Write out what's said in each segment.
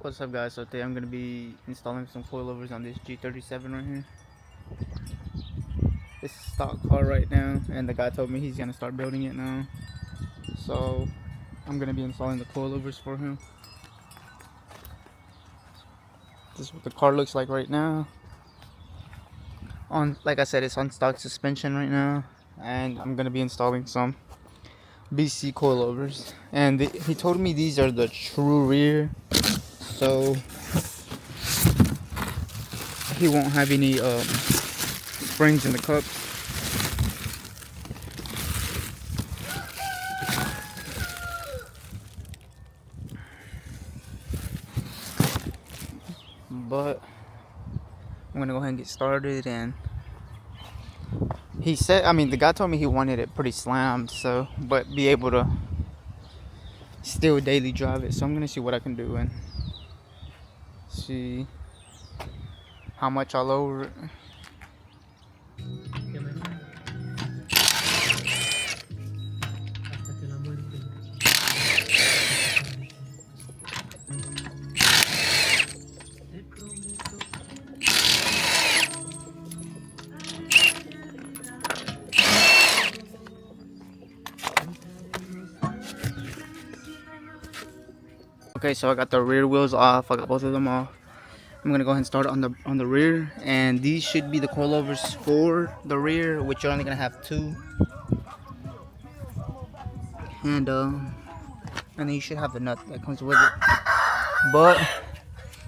What's up, guys? So today I'm gonna be installing some coilovers on this G37 right here. It's a stock car right now, and the guy told me he's gonna start building it now. So I'm gonna be installing the coilovers for him. This is what the car looks like right now. Like I said, it's on stock suspension right now, and I'm gonna be installing some BC coilovers. And he told me these are the true rear, so he won't have any springs in the cups. But I'm gonna go ahead and get started. And he said, the guy told me he wanted it pretty slammed, so but be able to still daily drive it. So I'm gonna see what I can do and see how much I'll lower it. Okay, so I got the rear wheels off. I got both of them off. I'm gonna go ahead and start on the rear, and these should be the coilovers for the rear, which you're only gonna have two. And then you should have the nut that comes with it. But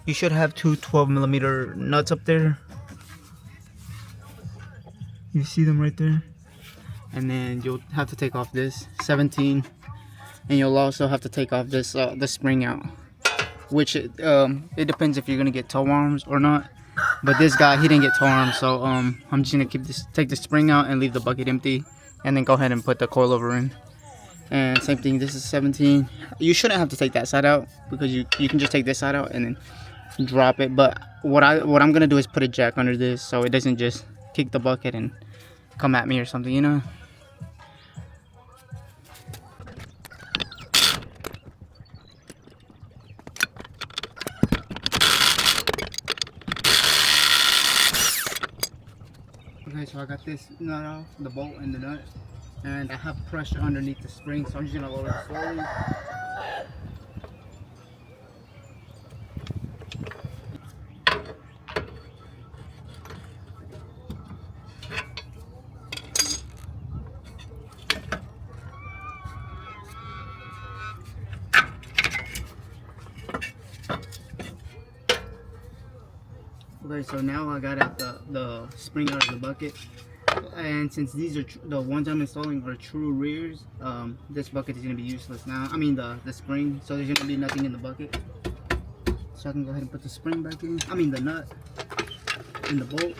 you should have two 12mm nuts up there. You see them right there. And then you'll have to take off this 17, and you'll also have to take off this the spring out, which it depends if you're gonna get toe arms or not. But this guy, he didn't get toe arms, so I'm just gonna take the spring out and leave the bucket empty, and then go ahead and put the coilover in. And same thing, this is 17. You shouldn't have to take that side out, because you can just take this side out and then drop it. But what I'm gonna do is put a jack under this, so it doesn't just kick the bucket and come at me or something, you know. Okay, so I got this nut off, the bolt and the nut, and I have pressure underneath the spring, so I'm just gonna lower it slowly. Okay, so now I got out the spring out of the bucket, and since these are the ones I'm installing are true rears, this bucket is gonna be useless now. The spring, so there's gonna be nothing in the bucket. So I can go ahead and put the spring back in. The nut and the bolt.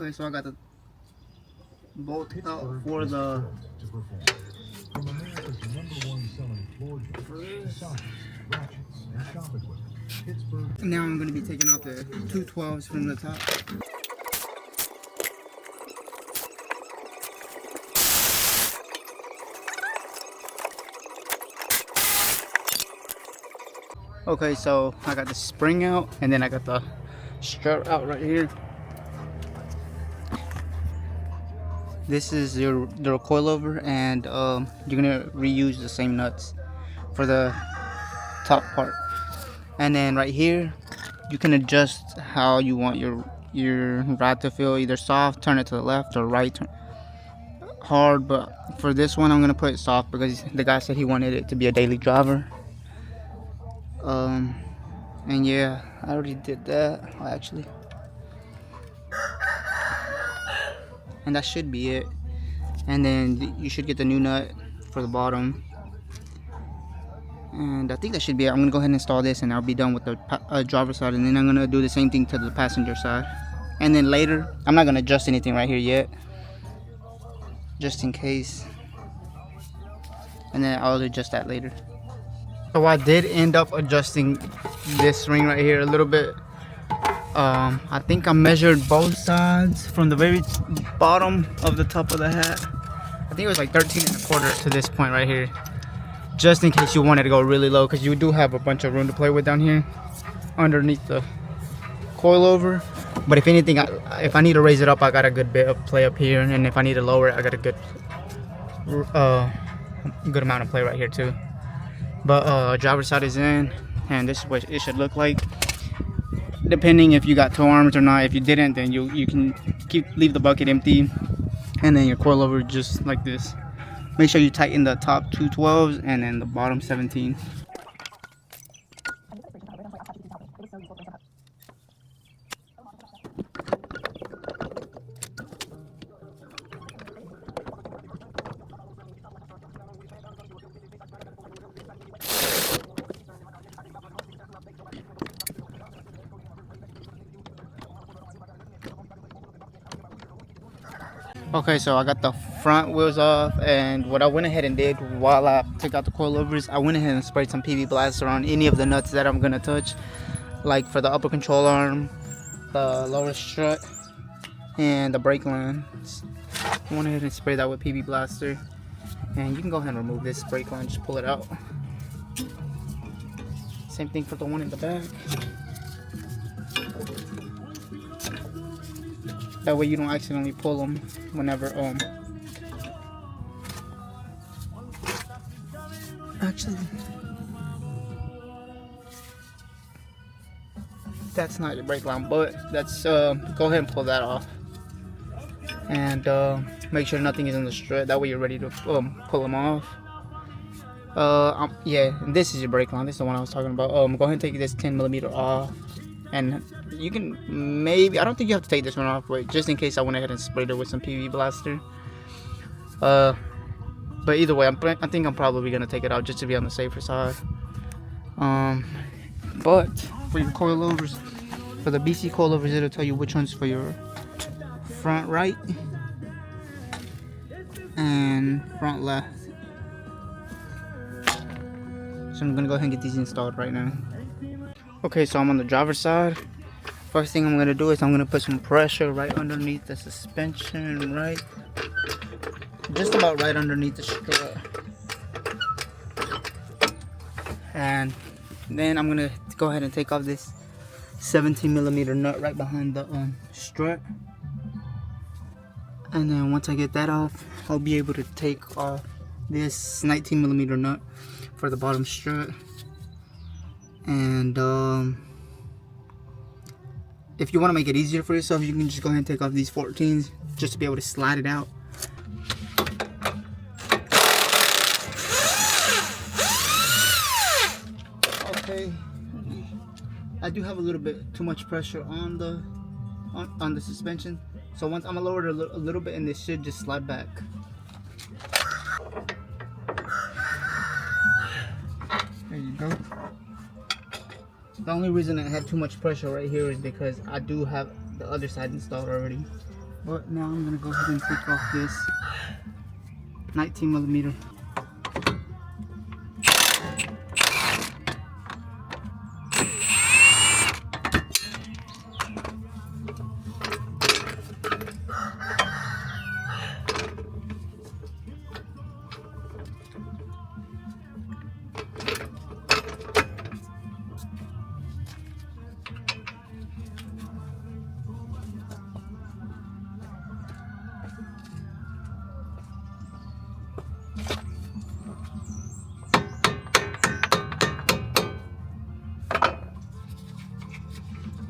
Okay, so I got the bolt out for the now I'm going to be taking out the two 12s from the top. Okay, so I got the spring out, and then I got the strut out right here. This is the coilover, and you're gonna reuse the same nuts for the top part. And then right here, you can adjust how you want your rod to feel, either soft, turn it to the left, or right, hard. But for this one, I'm gonna put it soft because the guy said he wanted it to be a daily driver. And yeah, I already did that actually, and that should be it. and then you should get the new nut for the bottom. And I think that should be it. I'm gonna go ahead and install this, and I'll be done with the driver's side, and then I'm gonna do the same thing to the passenger side. And then later, I'm not gonna adjust anything right here yet, just in case, and then I'll adjust that later. So I did end up adjusting this ring right here a little bit. I think I measured both sides from the very bottom of the top of the hat. I think it was like 13.25 to this point right here, just in case you wanted to go really low, because you do have a bunch of room to play with down here underneath the coilover. But if anything, if I need to raise it up, I got a good bit of play up here, and if I need to lower it, I got a good amount of play right here too. But driver's side is in, and this is what it should look like, depending if you got tow arms or not. If you didn't, then you can leave the bucket empty, and then your coilover just like this. Make sure you tighten the top 2 12s and then the bottom 17. Okay, so I got the front wheels off, and what I went ahead and did while I took out the coilovers, I went ahead and sprayed some PV Blaster on any of the nuts that I'm gonna touch, like for the upper control arm, the lower strut, and the brake lines. I went ahead and sprayed that with PV Blaster, and you can go ahead and remove this brake line, just pull it out. Same thing for the one in the back. That way you don't accidentally pull them whenever actually, that's not your brake line, but that's go ahead and pull that off, and make sure nothing is in the strut. That way you're ready to pull them off. Yeah, and this is your brake line. This is the one I was talking about. Go ahead and take this 10mm off, and you can maybe, I don't think you have to take this one off, but just in case, I went ahead and sprayed it with some PV Blaster. But either way, I think I'm probably gonna take it out just to be on the safer side. But for your coilovers, for the BC coilovers, it'll tell you which one's for your front right and front left. So I'm gonna go ahead and get these installed right now. Okay, so I'm on the driver's side. First thing I'm gonna do is I'm gonna put some pressure right underneath the suspension, right, just about right underneath the strut. And then I'm gonna go ahead and take off this 17mm nut right behind the strut. And then once I get that off, I'll be able to take off this 19mm nut for the bottom strut. And if you want to make it easier for yourself, you can just go ahead and take off these 14s just to be able to slide it out. Okay, I do have a little bit too much pressure on the suspension, so once I'm gonna lower it a little bit, and this should just slide back. There you go. The only reason I had too much pressure right here is because I do have the other side installed already. But now I'm gonna go ahead and take off this 19mm.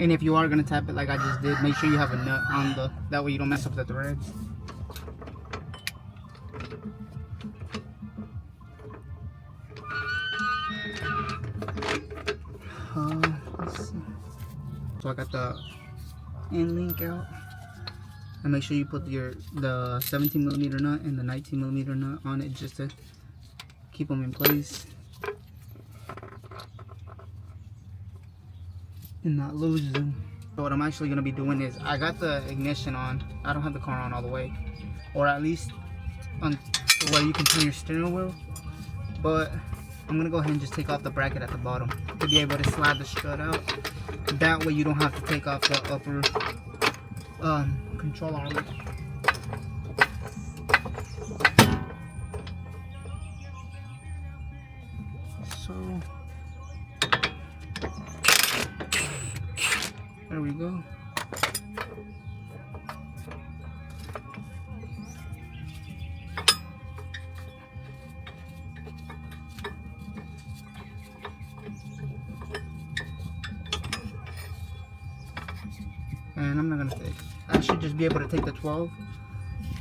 And if you are gonna tap it like I just did, make sure you have a nut on that way you don't mess up the threads. Let's see. So I got the end link out. and make sure you put the 17mm nut and the 19mm nut on it just to keep them in place and not lose them. So what I'm actually going to be doing is, I got the ignition on. I don't have the car on all the way, or at least on where you can turn your steering wheel, but I'm going to go ahead and just take off the bracket at the bottom to be able to slide the strut out. That way you don't have to take off the upper control arm. So there we go. And I'm not gonna take, I should just be able to take the 12.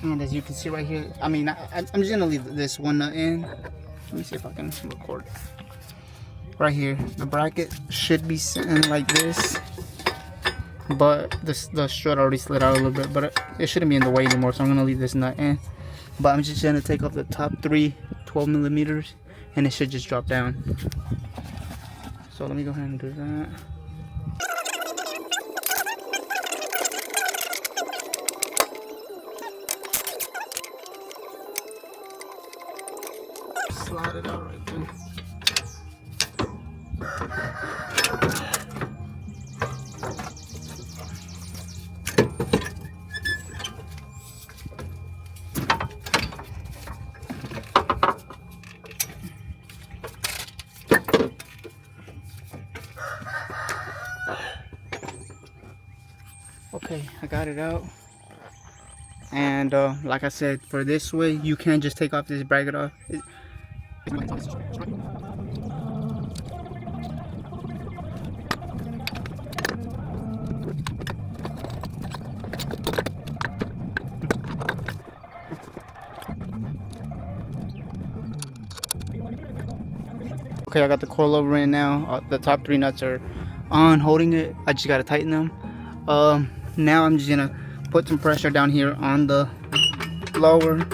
And as you can see right here, I mean, I'm just gonna leave this one nut in. Let me see if I can record. Right here, the bracket should be sitting like this, but the strut already slid out a little bit, but it shouldn't be in the way anymore, so I'm gonna leave this nut in. But I'm just gonna take off the top 3 12mm, and it should just drop down. So let me go ahead and do that. Slide it out right there. Okay, I got it out. And like I said, for this way, you can't just take off this bracket off. Okay, I got the coilover in now. The top 3 nuts are on, holding it. I just gotta tighten them. Now I'm just gonna put some pressure down here on the lower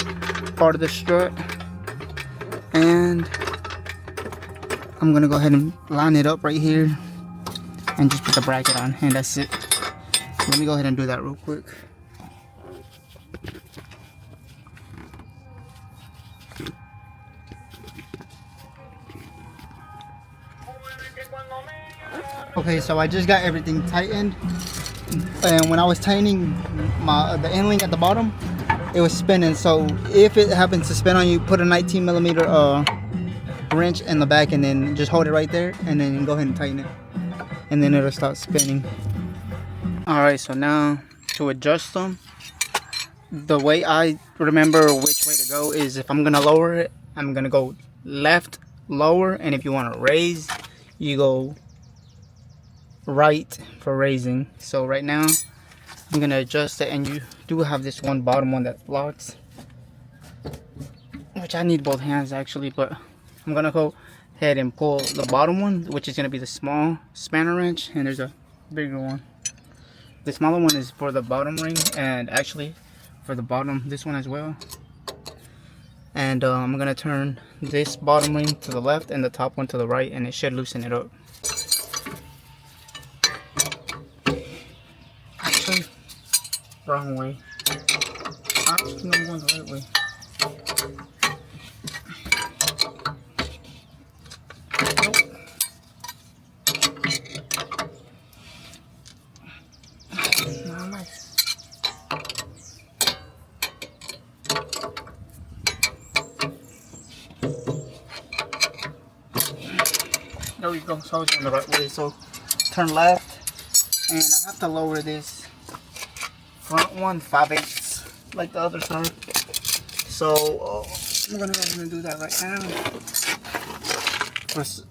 part of the strut, and I'm gonna go ahead and line it up right here and just put the bracket on, and that's it. So let me go ahead and do that real quick. Okay, so I just got everything tightened, and when I was tightening the end link at the bottom, it was spinning. So if it happens to spin on you, put a 19mm wrench in the back and then just hold it right there, and then go ahead and tighten it, and then it'll start spinning. Alright, so now to adjust them, the way I remember which way to go is, if I'm gonna lower it, I'm gonna go left, lower, and if you want to raise, you go right for raising. So right now I'm gonna adjust it, and you do have this one bottom one that locks, which I need both hands actually, but I'm gonna go ahead and pull the bottom one, which is gonna be the small spanner wrench, and there's a bigger one. The smaller one is for the bottom ring, and actually for the bottom, this one as well. And I'm gonna turn this bottom ring to the left and the top one to the right, and it should loosen it up. Actually, wrong way. I think I'm going the right way. There we go. So I was going the right way. So turn left, and I have to lower this front one 5/8 like the other side. So I'm gonna go ahead and do that right now. First,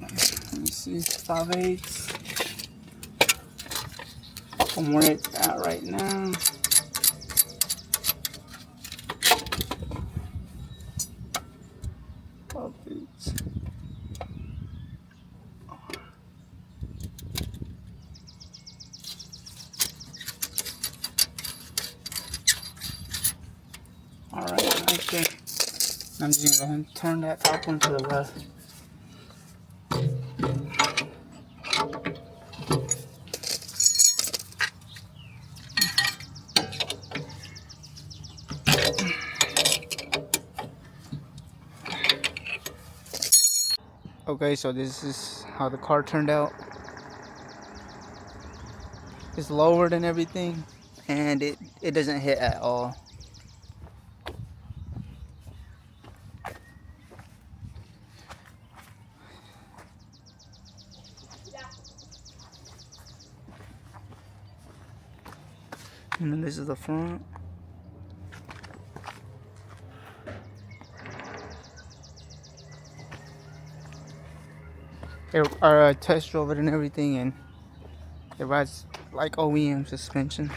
let me see, 5/8 from where it's at right now. Okay. I'm just gonna go ahead and turn that top one to the left. Okay, so this is how the car turned out. It's lowered and everything, and it doesn't hit at all. And then this is the front. I test drove it and everything, and it rides like OEM suspension.